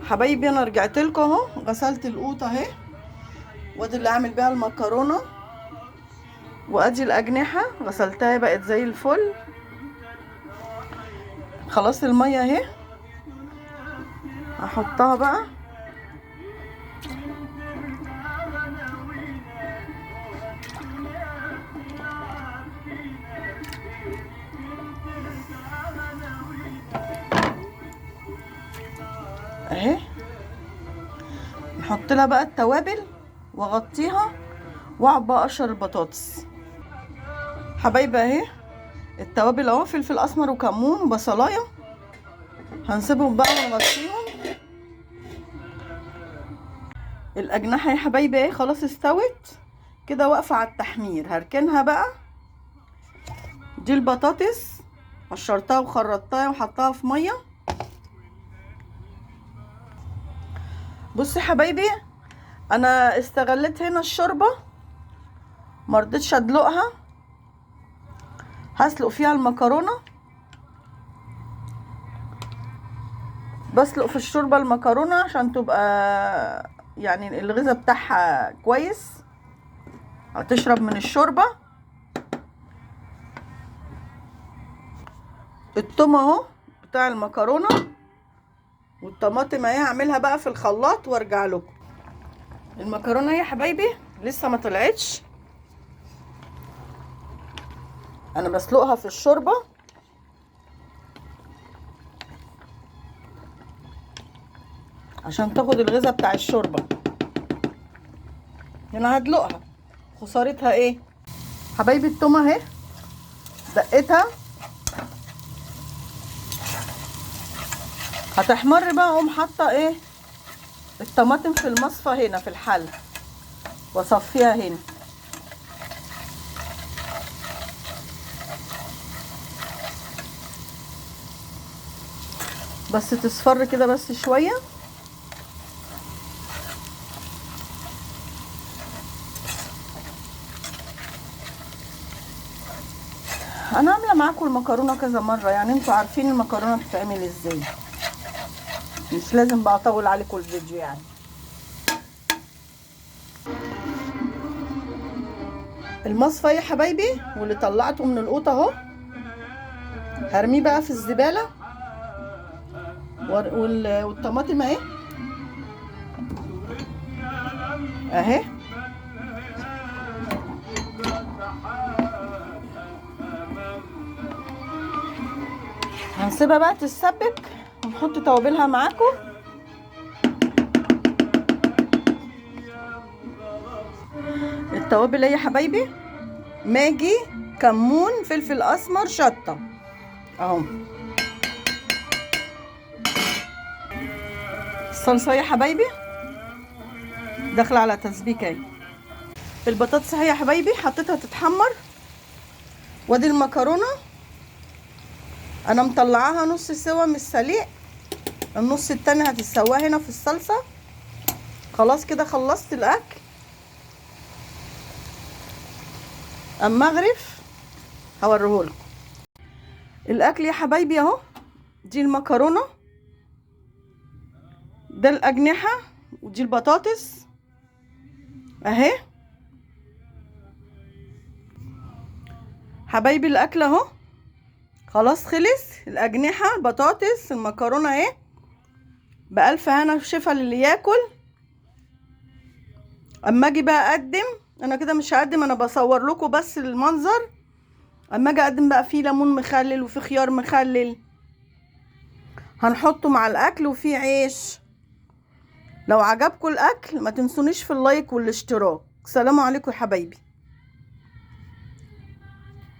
حبايبي انا رجعت لكم اهو، غسلت القوطه اهي، وادي اللي اعمل بيها المكرونه، وادي الاجنحه غسلتها بقت زي الفل. خلاص الميه اهي، هحطها بقى. اهي نحط لها بقى التوابل واغطيها، واقعد بقى اقشر البطاطس. حبايبي اهي التوابل اهو، فلفل اسمر وكمون وبصلايه، هنسيبهم بقى ونغطيهم. الاجنحه يا حبايبي اهي خلاص استوت كده، واقفه على التحمير. هركنها بقى. دي البطاطس قشرتها وخرطتها وحطها في ميه. بصي حبايبي، انا استغلت هنا الشوربه، مرضتش ادلقها، هسلق فيها المكرونه. بسلق في الشوربه المكرونه عشان تبقى يعني الغذاء بتاعها كويس، هتشرب من الشوربه. التوم اهو بتاع المكرونه، والطماطم اهي هعملها بقى في الخلاط وارجع لكم. المكرونه يا حبايبي لسه ما طلعتش، انا بسلقها في الشوربه عشان تاخد الغذاء بتاع الشوربه. هنا هدلقها، خسارتها ايه حبايبي؟ التوم اهي دقتها، هتحمر بقى. اقوم حاطه ايه الطماطم في المصفى هنا في الحل، واصفيها هنا. بس تصفر كده بس شويه. انا عامله معاكم المكرونه كذا مره، يعني انتوا عارفين المكرونه بتتعمل ازاي، مش لازم بقى اطول عليكم الفيديو يعني. المصفى يا حبايبي واللي طلعته من القوطه اهو، هرميه بقى في الزباله. والطماطم اهي اهي، هنسيبها بقى تتسبك ونحط توابلها معاكم. التوابل اهي يا حبايبي، ماجي، كمون، فلفل اسمر، شطه اهو. الصلصه يا حبايبي داخله على تسبيكه اهي. البطاطس اهي يا حبايبي حطيتها تتحمر، وادي المكرونه انا مطلعاها نص سوا من السليق، النص التاني هتسواه هنا في الصلصه. خلاص كده خلصت الاكل. اما اغرف هوريهولكم الاكل يا حبايبي اهو. دي المكرونه، ده الاجنحه، ودي البطاطس اهي. حبايبي الاكل اهو خلاص خلص، الاجنحه، البطاطس، المكرونه اهي. بألف هنا وشفا للي ياكل. اما اجي بقى اقدم، انا كده مش هقدم، انا بصور لكم بس المنظر. اما اجي اقدم بقى فيه ليمون مخلل وفي خيار مخلل هنحطه مع الاكل، وفي عيش. لو عجبكم الاكل ما تنسونيش في اللايك والاشتراك. سلام عليكم يا حبايبي.